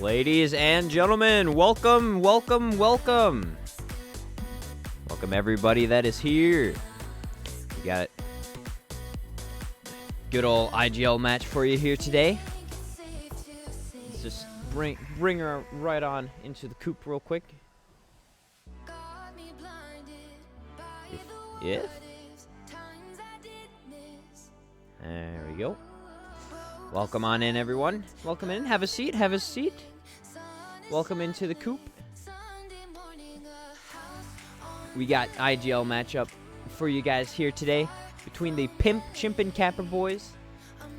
Ladies and gentlemen, welcome, welcome, welcome. Welcome everybody that is here. We got good old IGL match for you here today. Let's just bring her right on into the coop real quick. If there we go. Welcome on in, everyone. Welcome in. Have a seat. Have a seat. Welcome into the coop. We got IGL matchup for you guys here today between the Pimp, Chimpin Capper boys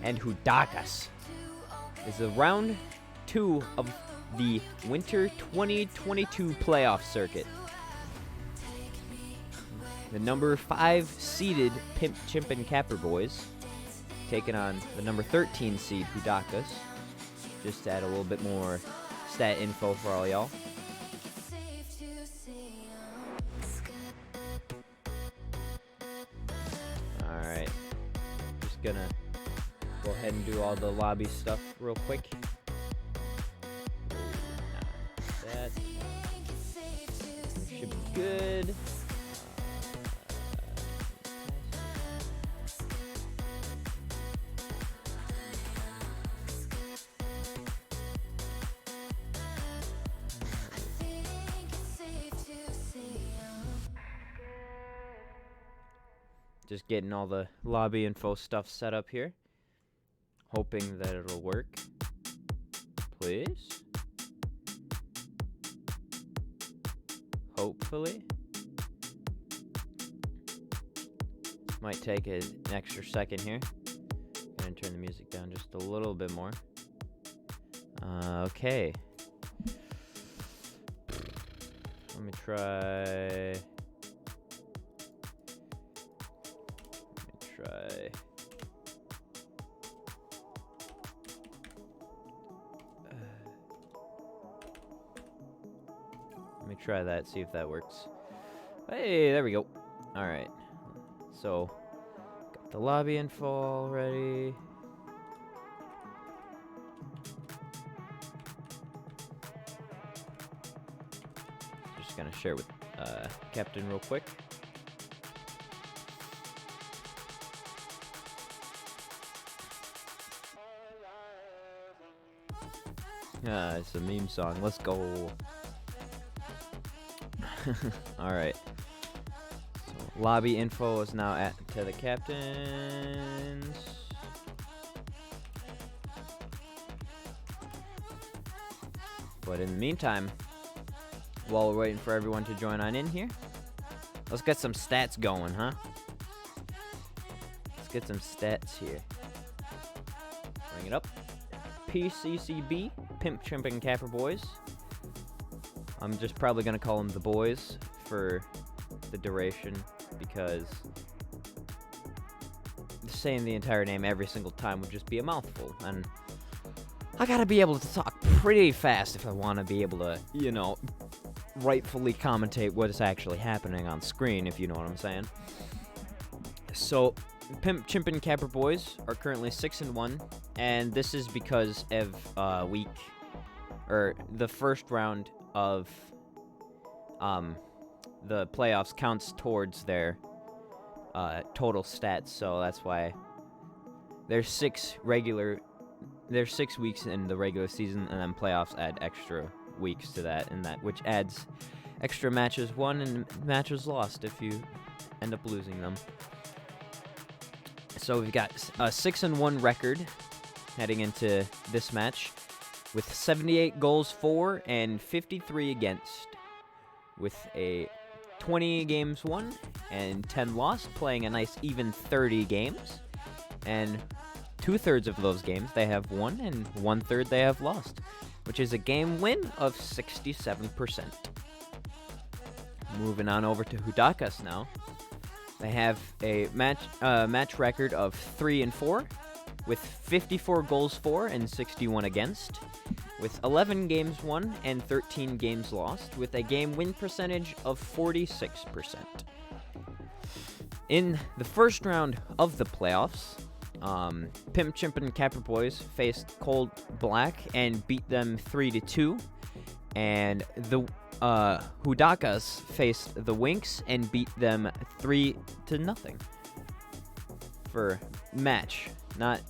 and Hoodakas. It's the round 2 of the Winter 2022 playoff circuit. The number 5 seeded Pimp, Chimpin Capper boys taking on the number 13 seed Hoodakas. Just to add a little bit more stat info for all y'all. Alright. Just gonna go ahead and do all the lobby stuff real quick. That should be good. Just getting all the lobby info stuff set up here. Hoping that it'll work. Please. Hopefully. Might take an extra second here. turn the music down just a little bit more. Okay. Let me try. Let me try that, see if that works. Hey, there we go. Alright. So, got the lobby info already. Just gonna share with Captain real quick. It's a meme song. Let's go. Alright. So, lobby info is now to the captains. But in the meantime, while we're waiting for everyone to join on in here, let's get some stats going, huh? Let's get some stats here. Bring it up. PCCB, Pimp, Chimpin, Capper Boys. I'm just probably going to call them the boys for the duration, because saying the entire name every single time would just be a mouthful, and I gotta be able to talk pretty fast if I want to be able to, you know, rightfully commentate what is actually happening on screen, if you know what I'm saying. So, Pimp, Chimpin, Capper Boys are currently 6-1, and this is because of the first round of the playoffs counts towards their total stats, so that's why there's 6 weeks in the regular season, and then playoffs add extra weeks to that, which adds extra matches won and matches lost if you end up losing them. So we've got a 6-1 record heading into this match, with 78 goals for and 53 against, with a 20 games won and 10 lost, playing a nice even 30 games, and 2/3 of those games they have won and 1/3 they have lost, which is a game win of 67%. Moving on over to Hoodakas now. They have a match record of 3-4, with 54 goals for and 61 against, with 11 games won and 13 games lost, with a game win percentage of 46%. In the first round of the playoffs, Pimp, Chimpin, Capper Boys faced Cold Black and beat them 3-2, and the Hoodakas faced the Winks and beat them 3-0 for match, not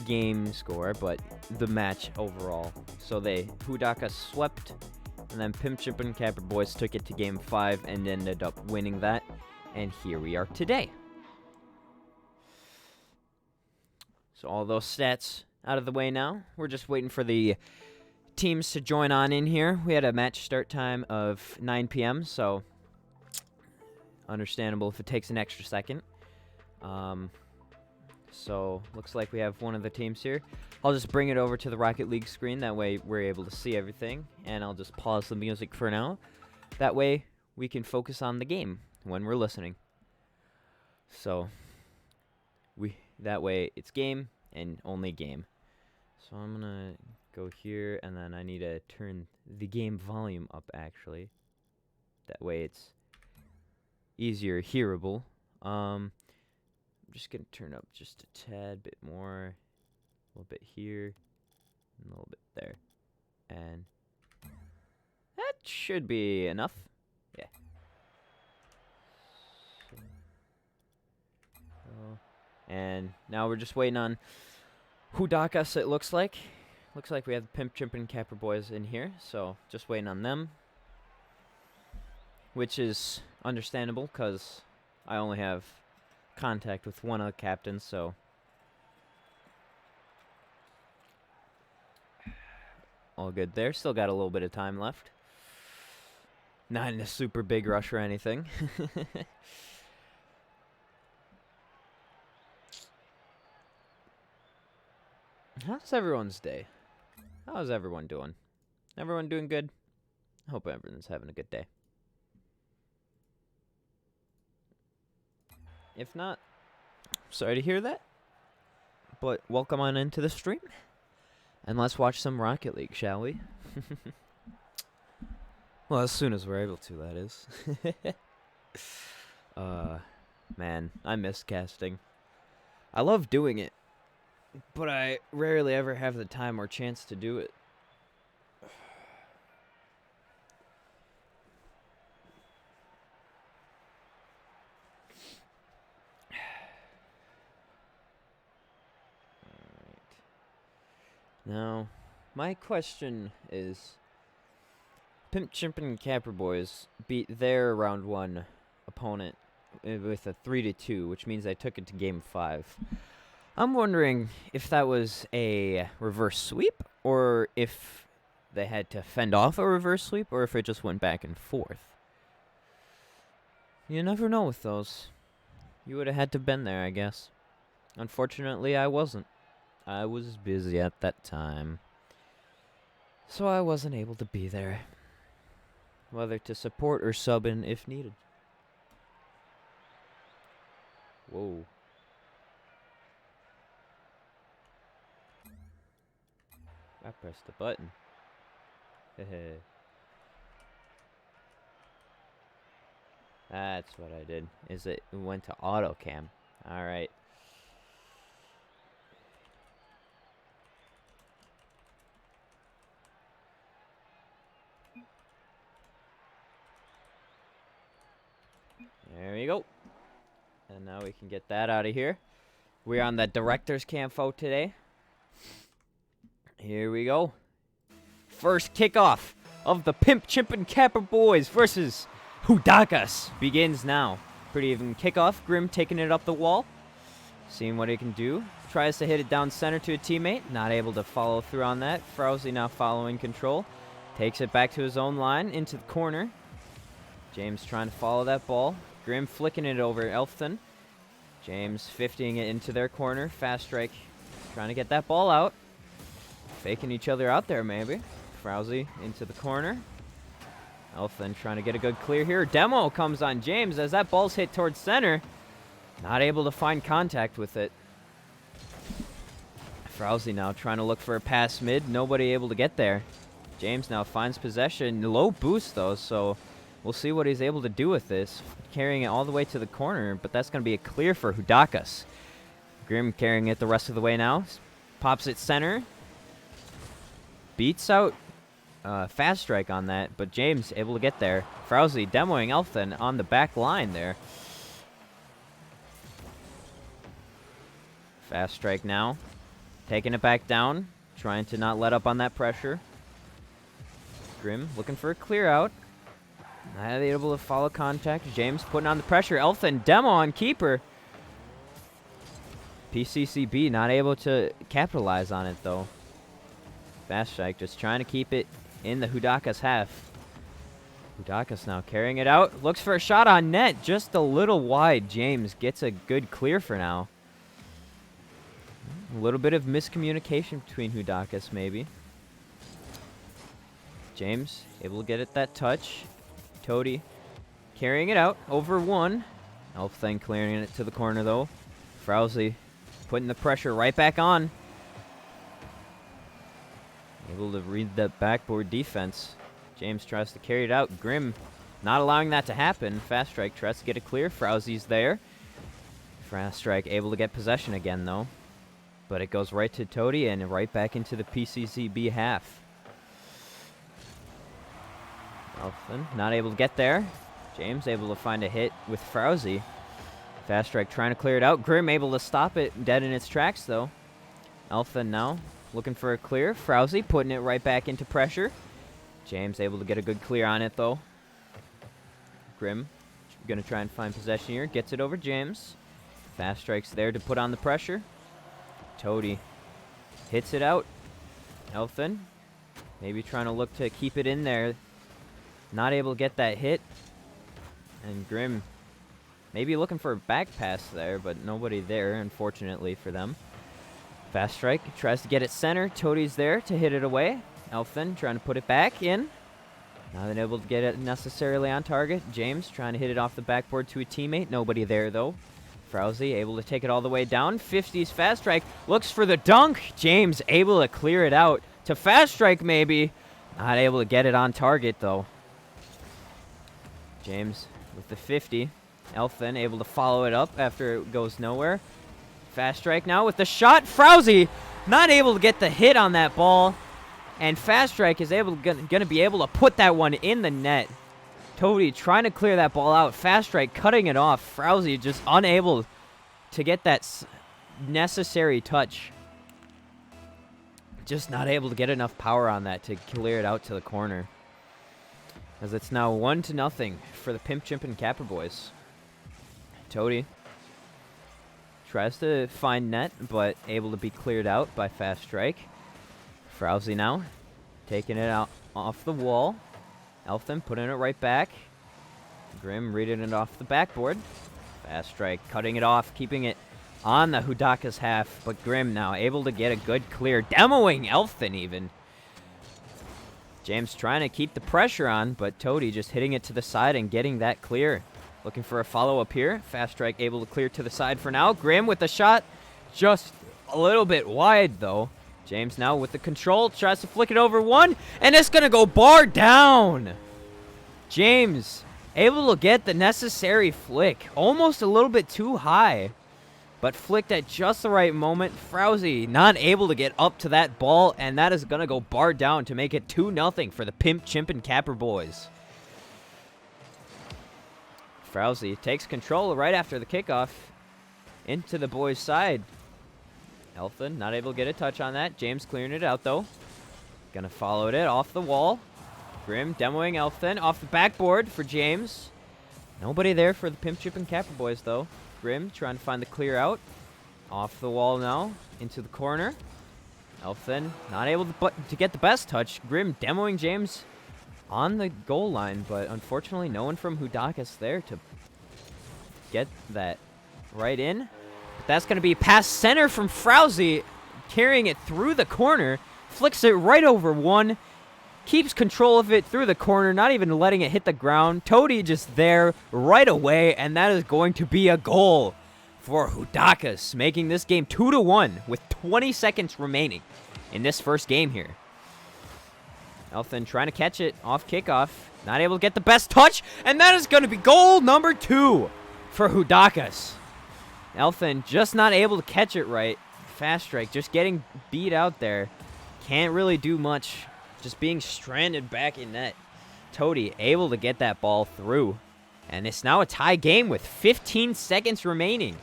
game score, but the match overall. So Hoodakas swept, and then Pimp, Chimpin, Capper Boys took it to Game 5 and ended up winning that, and here we are today. So all those stats out of the way now. We're just waiting for the teams to join on in here. We had a match start time of 9 p.m., so understandable if it takes an extra second. So looks like we have one of the teams here. I'll just bring it over to the Rocket League screen. That way we're able to see everything, and I'll just pause the music for now. That way we can focus on the game when we're listening. So that way it's game and only game. So I'm gonna go here, and then I need to turn the game volume up, actually. That way it's easier hearable. I'm just gonna turn up just a tad bit more, a little bit here, and a little bit there, and that should be enough. Yeah. And now we're just waiting on Hoodakas, it looks like. Looks like we have the Pimp, Chimpin, Capper Boys in here, so just waiting on them. Which is understandable, because I only have contact with one of the captains, so all good there. Still got a little bit of time left. Not in a super big rush or anything. How's everyone's day? How's everyone doing? Everyone doing good? I hope everyone's having a good day. If not, sorry to hear that. But welcome on into the stream. And let's watch some Rocket League, shall we? Well, as soon as we're able to, that is. Man, I miss casting. I love doing it, but I rarely ever have the time or chance to do it. Now, my question is, Pimp, Chimpin, and Capper Boys beat their round 1 opponent with a 3-2, which means they took it to game 5. I'm wondering if that was a reverse sweep, or if they had to fend off a reverse sweep, or if it just went back and forth. You never know with those. You would have had to been there, I guess. Unfortunately, I wasn't. I was busy at that time, so I wasn't able to be there, whether to support or sub in if needed. Whoa. I pressed the button. Hehe. That's what I did. It went to auto cam. Alright. There we go. And now we can get that out of here. We're on the director's camfo today. Here we go. First kickoff of the Pimp, Chimpin, Capper Boys versus Hoodakas begins now. Pretty even kickoff. Grim taking it up the wall. Seeing what he can do. Tries to hit it down center to a teammate. Not able to follow through on that. Frowsy now following control. Takes it back to his own line into the corner. James trying to follow that ball. Grim flicking it over Elfton. James 50ing it into their corner. Fast strike trying to get that ball out. Faking each other out there, maybe. Frowsy into the corner. Elfton trying to get a good clear here. Demo comes on James as that ball's hit towards center. Not able to find contact with it. Frowsy now trying to look for a pass mid. Nobody able to get there. James now finds possession. Low boost, though, so we'll see what he's able to do with this. Carrying it all the way to the corner, but that's going to be a clear for Hoodakas. Grim carrying it the rest of the way now. Pops it center. Beats out Fast Strike on that, but James able to get there. Frowsy demoing Elfton on the back line there. Fast Strike now. Taking it back down. Trying to not let up on that pressure. Grim looking for a clear out. Not able to follow contact. James putting on the pressure. Elfton demo on keeper. PCCB not able to capitalize on it, though. Fast Strike just trying to keep it in the Hoodakas half. Hoodakas now carrying it out. Looks for a shot on net. Just a little wide. James gets a good clear for now. A little bit of miscommunication between Hoodakas, maybe. James able to get it that touch. Toady carrying it out over one. Elfthing clearing it to the corner, though. Frowsy putting the pressure right back on. Able to read that backboard defense. James tries to carry it out. Grim not allowing that to happen. Fast Strike tries to get it clear. Frowsy's there. Fast Strike able to get possession again, though. But it goes right to Toady and right back into the PCCB half. Elfin not able to get there. James able to find a hit with Frowsy. Fast Strike trying to clear it out. Grim able to stop it dead in its tracks, though. Elfin now looking for a clear. Frowsy putting it right back into pressure. James able to get a good clear on it, though. Grim going to try and find possession here. Gets it over James. Fast Strike's there to put on the pressure. Toady hits it out. Elfin maybe trying to look to keep it in there. Not able to get that hit. And Grim maybe looking for a back pass there, but nobody there, unfortunately for them. Fast strike, tries to get it center. Toadie's there to hit it away. Elfin trying to put it back in. Not been able to get it necessarily on target. James trying to hit it off the backboard to a teammate. Nobody there, though. Frowsy able to take it all the way down. 50s fast strike. Looks for the dunk. James able to clear it out. To fast strike, maybe. Not able to get it on target, though. James with the 50. Elfin able to follow it up after it goes nowhere. Fast strike now with the shot. Frowsy not able to get the hit on that ball. And Fast Strike is gonna be able to put that one in the net. Toadie trying to clear that ball out. Fast Strike cutting it off. Frowsy just unable to get that necessary touch. Just not able to get enough power on that to clear it out to the corner. As it's now 1-0 for the Pimp, Chimpin, Capper boys. Toadie tries to find net, but able to be cleared out by Fast Strike. Frowsy now, taking it out off the wall. Elfin putting it right back. Grim reading it off the backboard. Fast Strike cutting it off, keeping it on the Hoodakas half. But Grim now able to get a good clear. Demoing Elfin even. James trying to keep the pressure on, but Toadie just hitting it to the side and getting that clear. Looking for a follow-up here. Fast Strike able to clear to the side for now. Grim with the shot. Just a little bit wide, though. James now with the control. Tries to flick it over one. And it's going to go bar down. James able to get the necessary flick. Almost a little bit too high. But flicked at just the right moment. Frowsy not able to get up to that ball. And that is going to go bar down to make it 2-0 for the Pimp, Chimpin, Capper boys. Frowsy takes control right after the kickoff into the boys' side. Elfin not able to get a touch on that. James clearing it out, though. Gonna follow it off the wall. Grim demoing Elfin off the backboard for James. Nobody there for the Pimp, Chimpin, Capper boys, though. Grim trying to find the clear out. Off the wall now, into the corner. Elfin not able to get the best touch. Grim demoing James on the goal line, but unfortunately no one from Hoodakas there to get that right in. But that's going to be past center from Frowsy, carrying it through the corner. Flicks it right over one. Keeps control of it through the corner, not even letting it hit the ground. Toadie just there right away, and that is going to be a goal for Hoodakas, making this game 2-1 with 20 seconds remaining in this first game here. Elfin trying to catch it off kickoff. Not able to get the best touch. And that is going to be goal number 2 for Hoodakas. Elfin just not able to catch it right. Fast Strike just getting beat out there. Can't really do much. Just being stranded back in net. Toadie able to get that ball through. And it's now a tie game with 15 seconds remaining.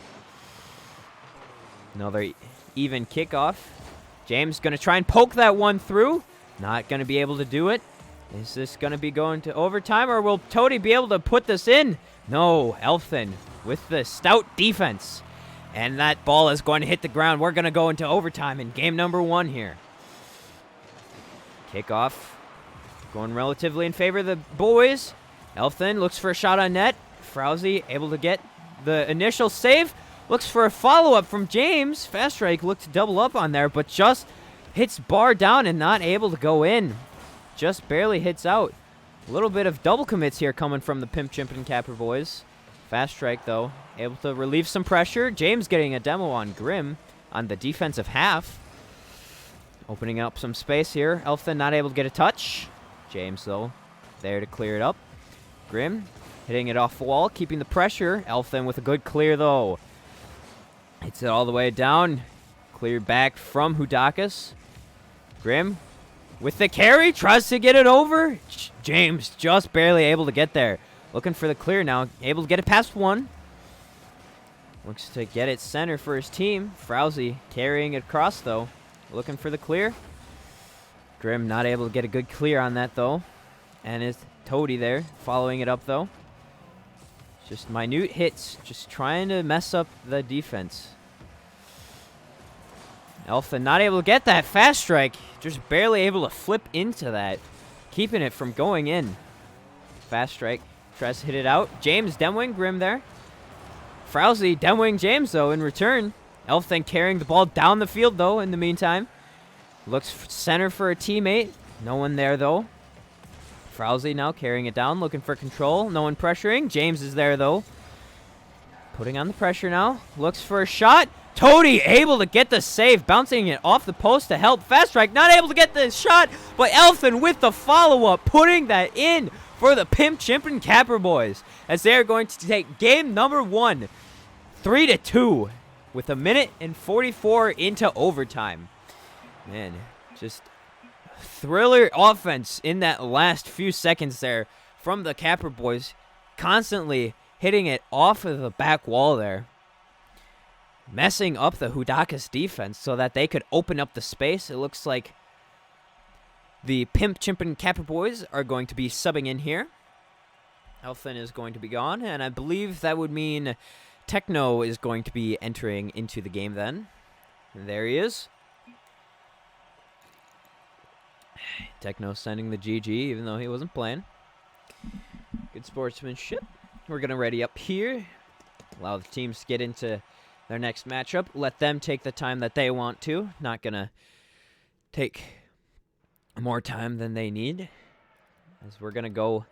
Another even kickoff. James going to try and poke that one through. Not going to be able to do it. Is this going to be going to overtime, or will Toadie be able to put this in? No, Elfin with the stout defense. And that ball is going to hit the ground. We're going to go into overtime in game number 1 here. Kickoff going relatively in favor of the boys. Elfin looks for a shot on net. Frowsy able to get the initial save. Looks for a follow-up from James. Fast Strike looked to double up on there, but just hits bar down and not able to go in. Just barely hits out. A little bit of double commits here coming from the Pimp, Chimpin, Capper boys. Fast Strike, though, able to relieve some pressure. James getting a demo on Grim on the defensive half. Opening up some space here. Elfin not able to get a touch. James, though, there to clear it up. Grim hitting it off the wall, keeping the pressure. Elfin with a good clear, though. Hits it all the way down. Cleared back from Hoodakas. Grim with the carry, tries to get it over. James just barely able to get there. Looking for the clear now. Able to get it past one. Looks to get it center for his team. Frowsy carrying it across, though. Looking for the clear. Grim not able to get a good clear on that, though. And is Toadie there, following it up, though. Just minute hits, just trying to mess up the defense. Elfin not able to get that Fast Strike. Just barely able to flip into that. Keeping it from going in. Fast Strike tries to hit it out. James demoing Grim there. Frowsy demoing James, though, in return. Elfin carrying the ball down the field, though, in the meantime. Looks center for a teammate. No one there, though. Frowsy now carrying it down, looking for control. No one pressuring. James is there, though. Putting on the pressure now. Looks for a shot. Toady able to get the save, bouncing it off the post to help. Fast Strike not able to get the shot, but Elfin with the follow-up, putting that in for the Pimp, Chimpin Capper boys, as they are going to take game number 1, 3-2, with 1:44 into overtime. Man, just thriller offense in that last few seconds there from the Capper boys, constantly hitting it off of the back wall there, messing up the Hoodakas defense so that they could open up the space. It looks like the Pimp, Chimpin Capper boys are going to be subbing in here. Elfin is going to be gone, and I believe that would mean Techno is going to be entering into the game then. And there he is. Techno sending the GG, even though he wasn't playing. Good sportsmanship. We're going to ready up here. Allow the teams to get into their next matchup. Let them take the time that they want to. Not going to take more time than they need, as we're going to go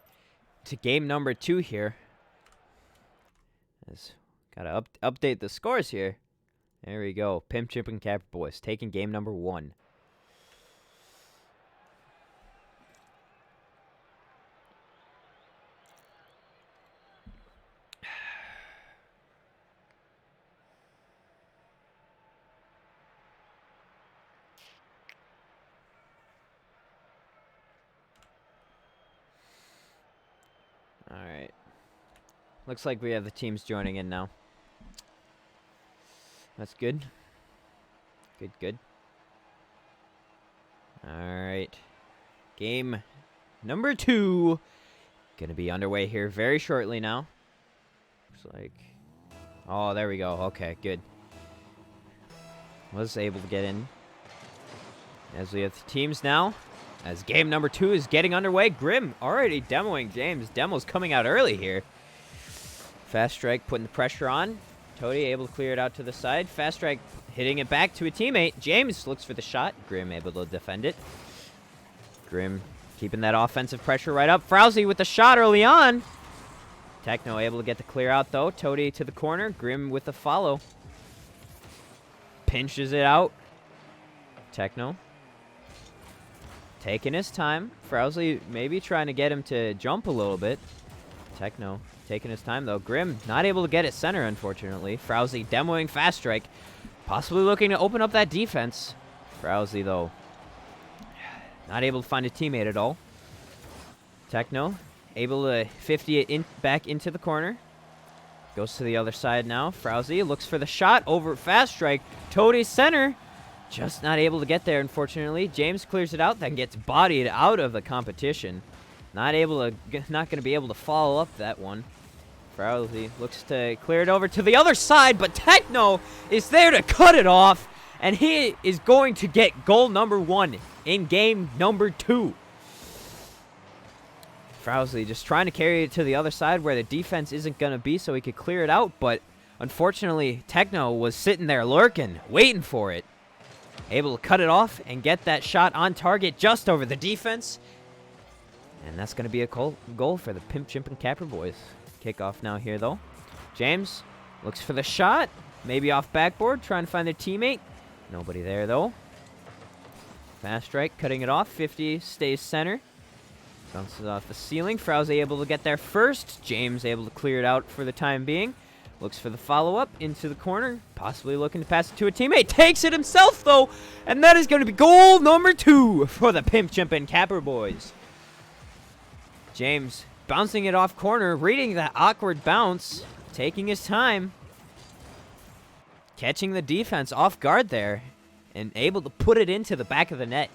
to game number 2 here. Got to update the scores here. There we go. Pimp, Chimpin Capper boys taking game number 1. Alright. Looks like we have the teams joining in now. That's good. Good. Alright. Game number 2. Gonna be underway here very shortly now. Looks like... Oh, there we go. Okay, good. Was able to get in. As we have the teams now. As game number 2 is getting underway. Grim already demoing James. Demo's coming out early here. Fast Strike putting the pressure on. Toady able to clear it out to the side. Fast Strike hitting it back to a teammate. James looks for the shot. Grim able to defend it. Grim keeping that offensive pressure right up. Frowsy with the shot early on. Techno able to get the clear out, though. Toady to the corner. Grim with the follow. Pinches it out. Techno taking his time. Frowsy maybe trying to get him to jump a little bit. Techno taking his time, though. Grim not able to get it center, unfortunately. Frowsy demoing Fast Strike. Possibly looking to open up that defense. Frowsy, though, not able to find a teammate at all. Techno able to 50 it back into the corner. Goes to the other side now. Frowsy looks for the shot over Fast Strike. Toady center. Just not able to get there, unfortunately. James clears it out, then gets bodied out of the competition. Not going to be able to follow up that one. Frowsy looks to clear it over to the other side, but Techno is there to cut it off, and he is going to get goal number 1 in game number 2. Frowsy just trying to carry it to the other side where the defense isn't going to be so he could clear it out, but unfortunately, Techno was sitting there lurking, waiting for it. Able to cut it off and get that shot on target just over the defense. And that's going to be a goal for the Pimp, Chimpin Capper boys. Kickoff now here, though. James looks for the shot. Maybe off backboard, trying to find their teammate. Nobody there, though. Fast Strike, cutting it off. 50 stays center. Bounces off the ceiling. Frowsy able to get there first. James able to clear it out for the time being. Looks for the follow-up into the corner. Possibly looking to pass it to a teammate. Takes it himself, though. And that is going to be goal number 2 for the Pimp, Chimpin Capper boys. James bouncing it off corner. Reading that awkward bounce. Taking his time. Catching the defense off guard there. And able to put it into the back of the net.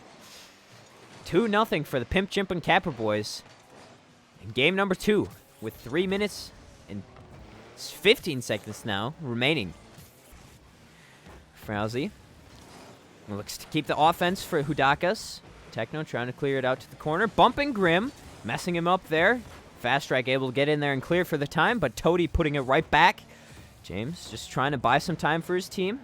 2-0 for the Pimp, Chimpin Capper boys. In game number 2. With 3 minutes and 15 seconds now remaining. Frowsy looks to keep the offense for Hoodakas. Techno trying to clear it out to the corner. Bumping Grim. Messing him up there. Fast Strike able to get in there and clear for the time, but Toady putting it right back. James just trying to buy some time for his team.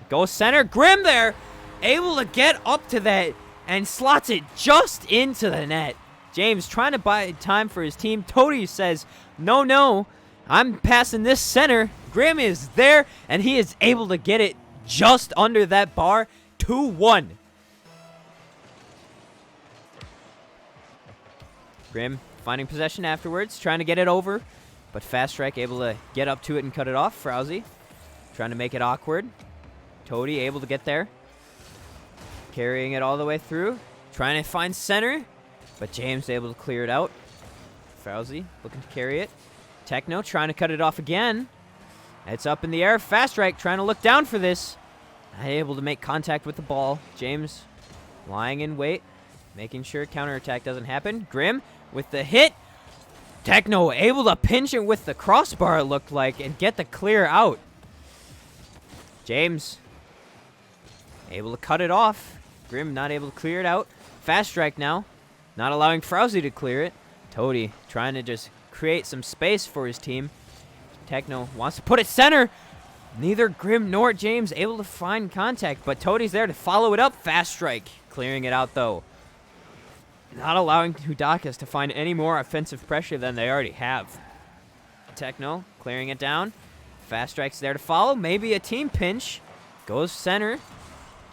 Goes center. Grimm there. Able to get up to that and slots it just into the net. James trying to buy time for his team. Toady says, no, no. I'm passing this center. Grimm is there, and he is able to get it just under that bar. 2-1. Grimm finding possession afterwards, trying to get it over, but Fast Strike able to get up to it and cut it off. Frowsy trying to make it awkward. Toady able to get there, carrying it all the way through, trying to find center, but James able to clear it out. Frowsy looking to carry it. Techno trying to cut it off again. It's up in the air. Fast Strike trying to look down for this. Not able to make contact with the ball. James lying in wait, making sure counterattack doesn't happen. Grimm with the hit. Techno able to pinch it with the crossbar, it looked like, and get the clear out. James able to cut it off. Grimm not able to clear it out. Fast Strike now, not allowing Frowsy to clear it. Toady trying to just create some space for his team. Techno wants to put it center. Neither Grimm nor James able to find contact, but Toady's there to follow it up. Fast Strike clearing it out, though. Not allowing Hoodakas to find any more offensive pressure than they already have. Techno clearing it down. Fast Strike's there to follow. Maybe a team pinch. Goes center.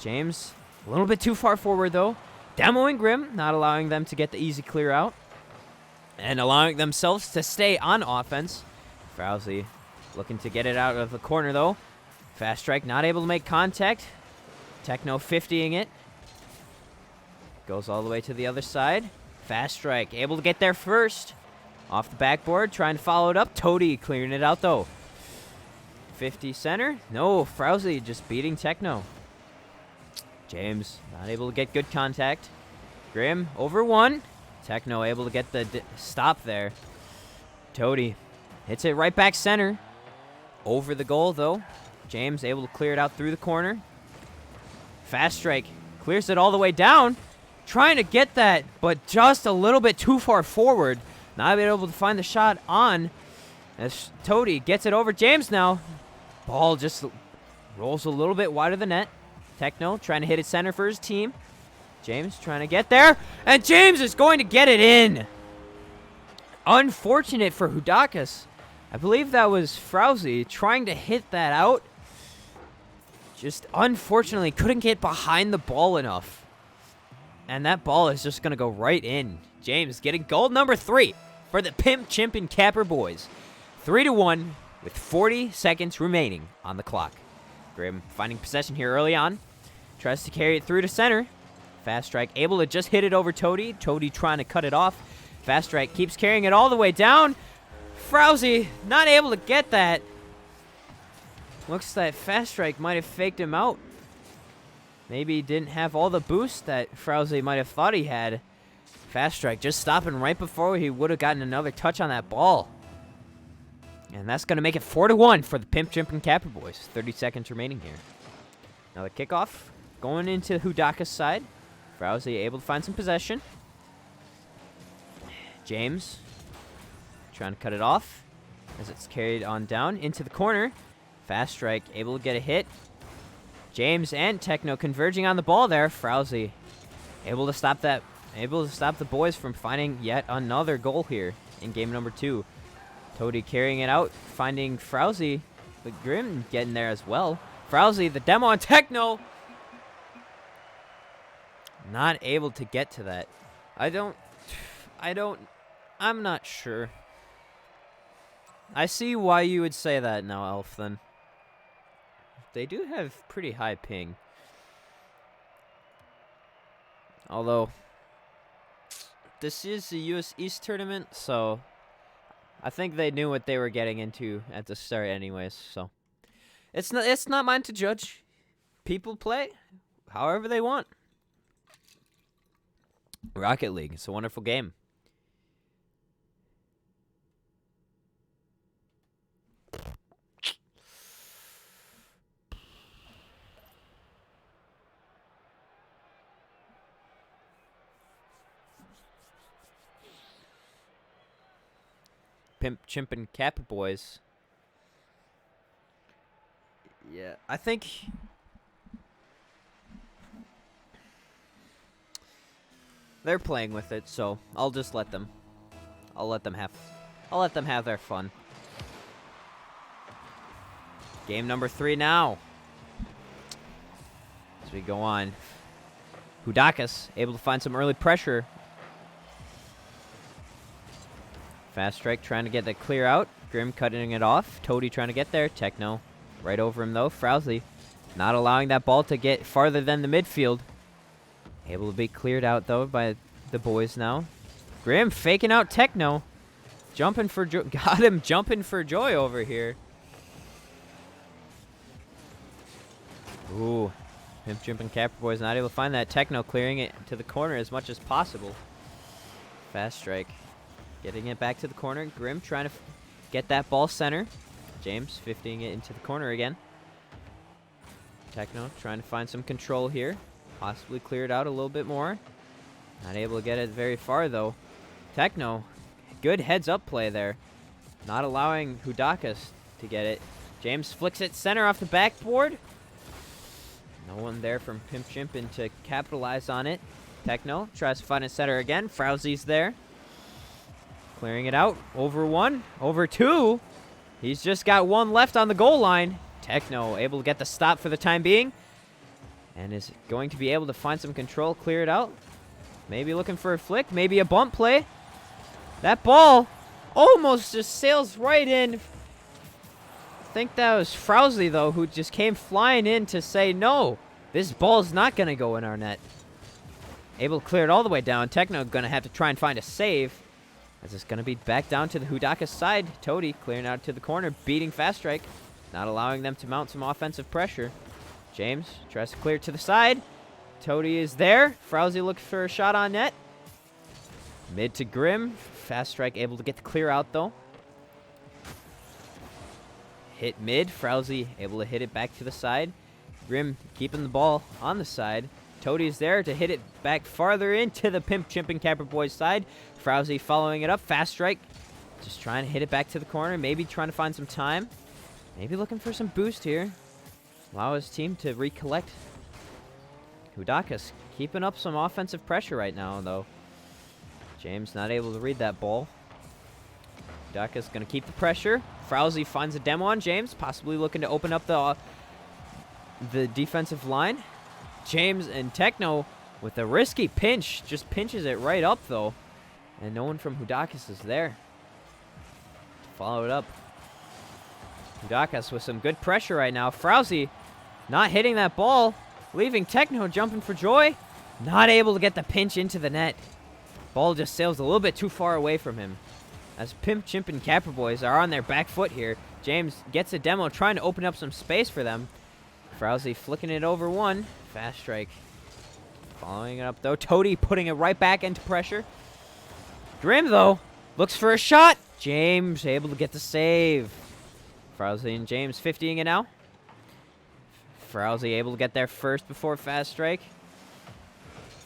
James a little bit too far forward, though. Demoing Grimm, not allowing them to get the easy clear out. And allowing themselves to stay on offense. Frowsy looking to get it out of the corner, though. Fast Strike not able to make contact. Techno 50ing it. Goes all the way to the other side. Fast Strike able to get there first. Off the backboard, trying to follow it up. Toady clearing it out, though. 50 center. No, Frowsy just beating Techno. James not able to get good contact. Grimm over one. Techno able to get the stop there. Toady hits it right back center. Over the goal, though. James able to clear it out through the corner. Fast Strike clears it all the way down. Trying to get that, but just a little bit too far forward. Not able to find the shot on. As Toady gets it over James now. Ball just rolls a little bit wide of the net. Techno trying to hit it center for his team. James trying to get there. And James is going to get it in. Unfortunate for Hoodakas. I believe that was Frowsy trying to hit that out. Just unfortunately couldn't get behind the ball enough. And that ball is just going to go right in. James getting goal number 3 for the Pimp, Chimp, and Capper boys. 3-1 with 40 seconds remaining on the clock. Grimm finding possession here early on. Tries to carry it through to center. Fast Strike able to just hit it over Toady. Toady trying to cut it off. Fast Strike keeps carrying it all the way down. Frowsy not able to get that. Looks like Fast Strike might have faked him out. Maybe he didn't have all the boost that Frowsy might have thought he had. Fast Strike just stopping right before he would have gotten another touch on that ball. And that's going to make it 4-1 for the Pimp, Chimp, and Capper boys. 30 seconds remaining here. Now the kickoff going into Hoodakas' side. Frowsy able to find some possession. James trying to cut it off as it's carried on down into the corner. Fast Strike able to get a hit. James and Techno converging on the ball there. Frowsy able to stop that. Able to stop the boys from finding yet another goal here in game number 2. Toady carrying it out, finding Frowsy, but Grimm getting there as well. Frowsy, the demo on Techno. Not able to get to that. I'm not sure. I see why you would say that now, Elf, then. They do have pretty high ping. Although, this is the US East tournament, so I think they knew what they were getting into at the start anyways, so. It's not mine to judge. People play however they want. Rocket League, it's a wonderful game. Pimp, Chimp, and Capper boys. Yeah, I think They're playing with it, so I'll just let them. I'll let them have their fun. Game number 3 now. As we go on. Hoodakas able to find some early pressure. Fast strike trying to get that clear out. Grim cutting it off. Toady trying to get there. Techno right over him though. Frowsy not allowing that ball to get farther than the midfield. Able to be cleared out though by the boys now. Grim faking out Techno. Jumping for joy. Got him jumping for joy over here. Ooh. Pimp, Chimpin, Boys not able to find that. Techno clearing it to the corner as much as possible. Fast strike. Getting it back to the corner. Grim trying to get that ball center. James 50ing it into the corner again. Techno trying to find some control here. Possibly clear it out a little bit more. Not able to get it very far though. Techno, good heads up play there. Not allowing Hoodakas to get it. James flicks it center off the backboard. No one there from Pimp Chimpin to capitalize on it. Techno tries to find a center again. Frowsy's there. Clearing it out. Over 1. Over 2. He's just got 1 left on the goal line. Techno able to get the stop for the time being. And is going to be able to find some control. Clear it out. Maybe looking for a flick. Maybe a bump play. That ball almost just sails right in. I think that was Frowsy, though, who just came flying in to say, no, this ball's not going to go in our net. Able to clear it all the way down. Techno going to have to try and find a save. As it's going to be back down to the Hoodakas side. Toady clearing out to the corner, beating Fast Strike. Not allowing them to mount some offensive pressure. James tries to clear to the side. Toady is there. Frowsy looks for a shot on net. Mid to Grim. Fast Strike able to get the clear out, though. Hit mid. Frowsy able to hit it back to the side. Grim keeping the ball on the side. Toady's there to hit it back farther into the Pimp Chimpin Capper Boys side. Frowsy following it up. Fast strike. Just trying to hit it back to the corner. Maybe trying to find some time. Maybe looking for some boost here. Allow his team to recollect. Hoodakas keeping up some offensive pressure right now, though. James not able to read that ball. Hoodakas going to keep the pressure. Frowsy finds a demo on James, possibly looking to open up the defensive line. James and Techno with a risky pinch. Just pinches it right up, though. And no one from Hoodakas is there to follow it up. Hoodakas with some good pressure right now. Frowsy not hitting that ball, leaving Techno jumping for joy. Not able to get the pinch into the net. Ball just sails a little bit too far away from him. As Pimp, Chimp, and Capper Boys are on their back foot here. James gets a demo, trying to open up some space for them. Frowsy flicking it over 1. Fast strike. Following it up, though. Toady putting it right back into pressure. Grim, though, looks for a shot. James able to get the save. Frowsy and James 50ing it now. Frowsy able to get there first before fast strike.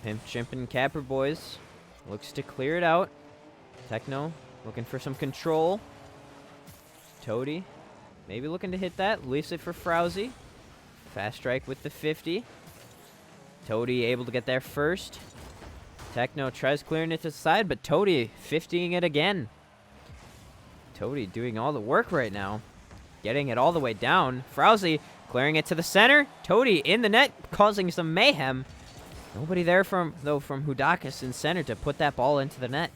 Pimp, Chimp, and Capper Boys looks to clear it out. Techno looking for some control. Toady maybe looking to hit that. Leaves it for Frowsy. Fast strike with the 50. Toady able to get there first. Techno tries clearing it to the side, but Toady 50ing it again. Toady doing all the work right now. Getting it all the way down. Frowsy clearing it to the center. Toady in the net, causing some mayhem. Nobody there from Hoodakas in center to put that ball into the net.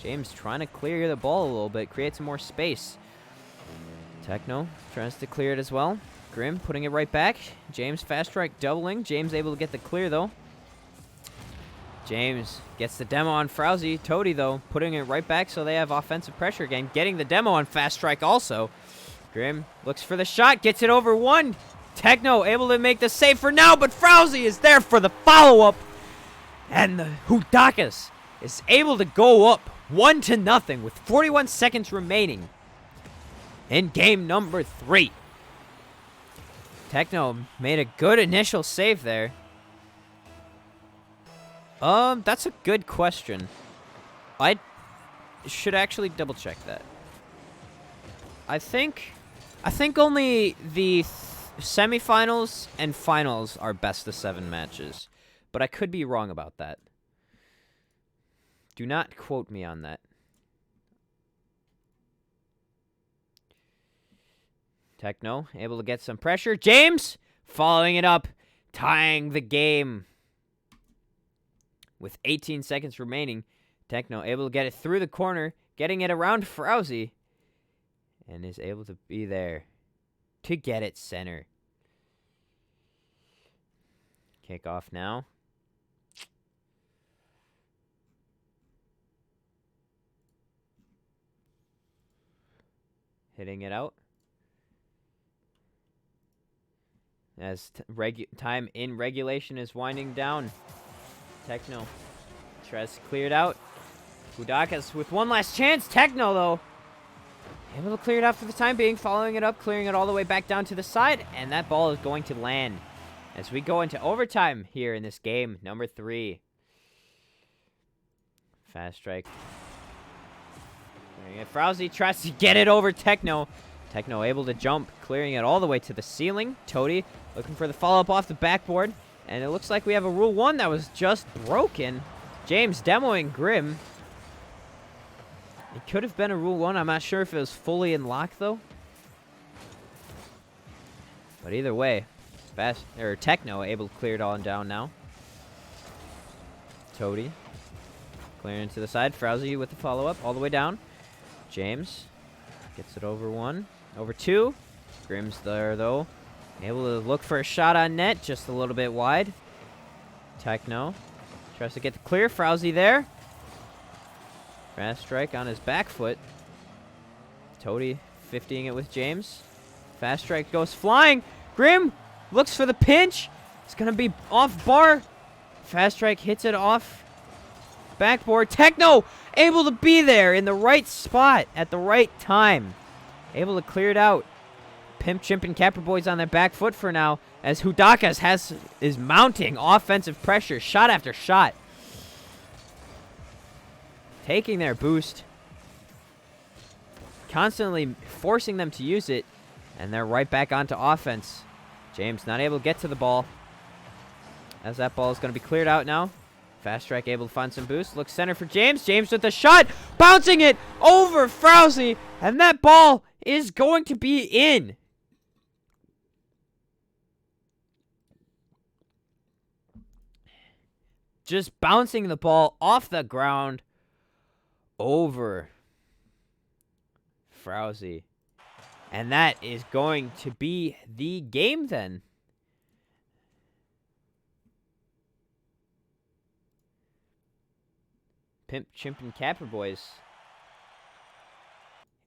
James trying to clear the ball a little bit, create some more space. Techno tries to clear it as well. Grim putting it right back. James fast strike doubling. James able to get the clear, though. James gets the demo on Frowsy. Toady, though, putting it right back so they have offensive pressure again. Getting the demo on fast strike also. Grim looks for the shot. Gets it over 1. Techno able to make the save for now, but Frowsy is there for the follow-up. And the Hoodakas is able to go up 1-0 with 41 seconds remaining in game number 3. Techno made a good initial save there. That's a good question. I should actually double check that. I think only the semifinals and finals are best of 7 matches, but I could be wrong about that. Do not quote me on that. Techno able to get some pressure. James following it up, tying the game. With 18 seconds remaining, Techno able to get it through the corner, getting it around Frowsy, and is able to be there to get it center. Kickoff now. Hitting it out. As time in regulation is winding down. Techno tries to clear it out. Hoodakas with one last chance. Techno, though, able to clear it out for the time being, following it up, clearing it all the way back down to the side, and that ball is going to land as we go into overtime here in this game, number 3. Fast strike. Frowsy tries to get it over Techno. Techno able to jump, clearing it all the way to the ceiling. Toady looking for the follow-up off the backboard. And it looks like we have a Rule 1 that was just broken. James demoing Grim. It could have been a Rule 1. I'm not sure if it was fully in lock, though. But either way, Techno able to clear it all down now. Toady clearing to the side. Frowsy with the follow-up all the way down. James gets it over 1. Over 2. Grim's there, though. Able to look for a shot on net, just a little bit wide. Techno tries to get the clear. Frowsy there. Fast strike on his back foot. Toady 50ing it with James. Fast strike goes flying. Grim looks for the pinch. It's going to be off bar. Fast strike hits it off backboard. Techno able to be there in the right spot at the right time. Able to clear it out. Pimp, Chimp, and Capper Boys on their back foot for now, as Hoodakas is mounting offensive pressure, shot after shot. Taking their boost. Constantly forcing them to use it, and they're right back onto offense. James not able to get to the ball, as that ball is going to be cleared out now. Fast strike able to find some boost. Looks center for James. James with the shot, bouncing it over Frowsy, and that ball is going to be in. Just bouncing the ball off the ground over Frowsy. And that is going to be the game then. Pimp, Chimp, and Capper Boys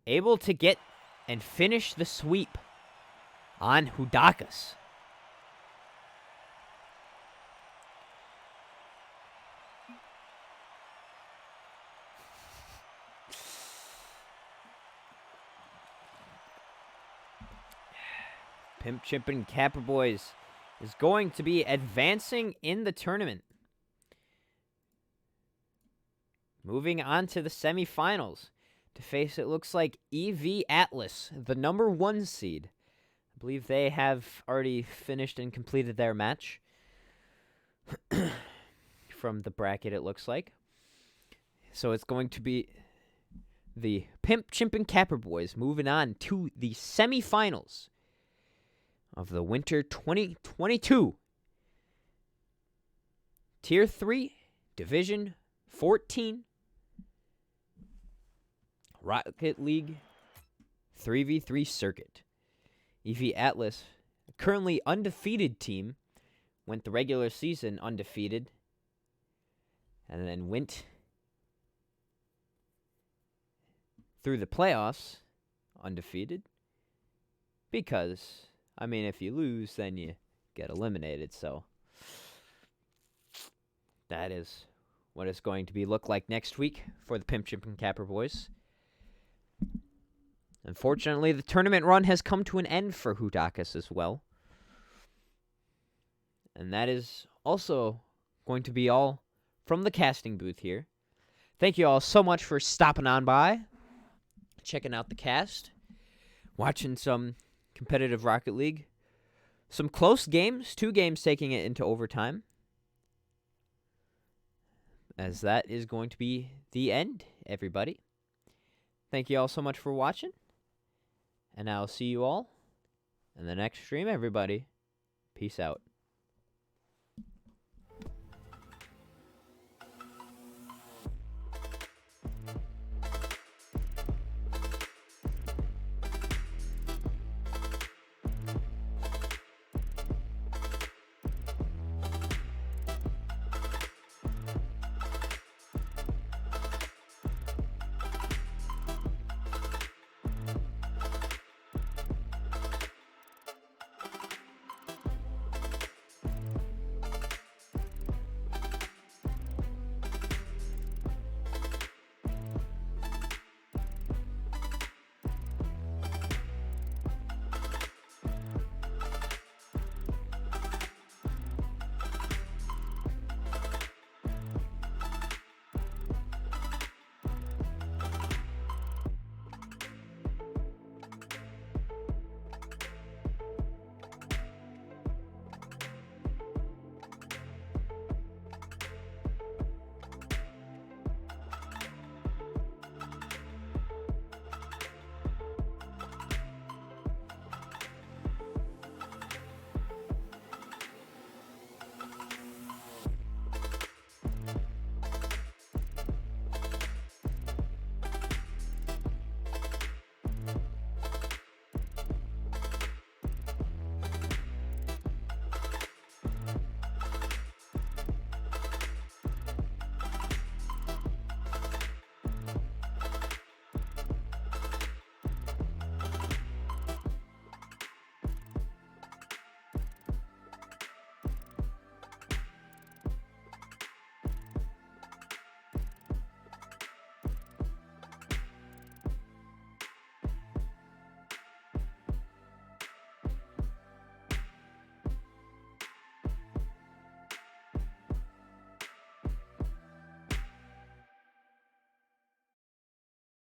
able to get and finish the sweep on Hoodakas. Pimp, Chimp, and Capper Boys is going to be advancing in the tournament. Moving on to the semifinals to face, it looks like, EV Atlas, the number 1 seed. I believe they have already finished and completed their match. From the bracket, it looks like. So it's going to be the Pimp, Chimp, and Capper Boys moving on to the semifinals of the Winter 2022 Tier 3 Division 14 Rocket League 3v3 circuit. EV Atlas, a currently undefeated team, went the regular season undefeated and then went through the playoffs undefeated because, I mean, if you lose, then you get eliminated. So that is what it's going to look like next week for the Pimp, Chimp, and Capper Boys. Unfortunately, the tournament run has come to an end for Hoodakas as well. And that is also going to be all from the casting booth here. Thank you all so much for stopping on by, checking out the cast, watching some competitive Rocket League. Some close games, 2 games taking it into overtime. as that is going to be the end, everybody. Thank you all so much for watching, and I'll see you all in the next stream, everybody. Peace out.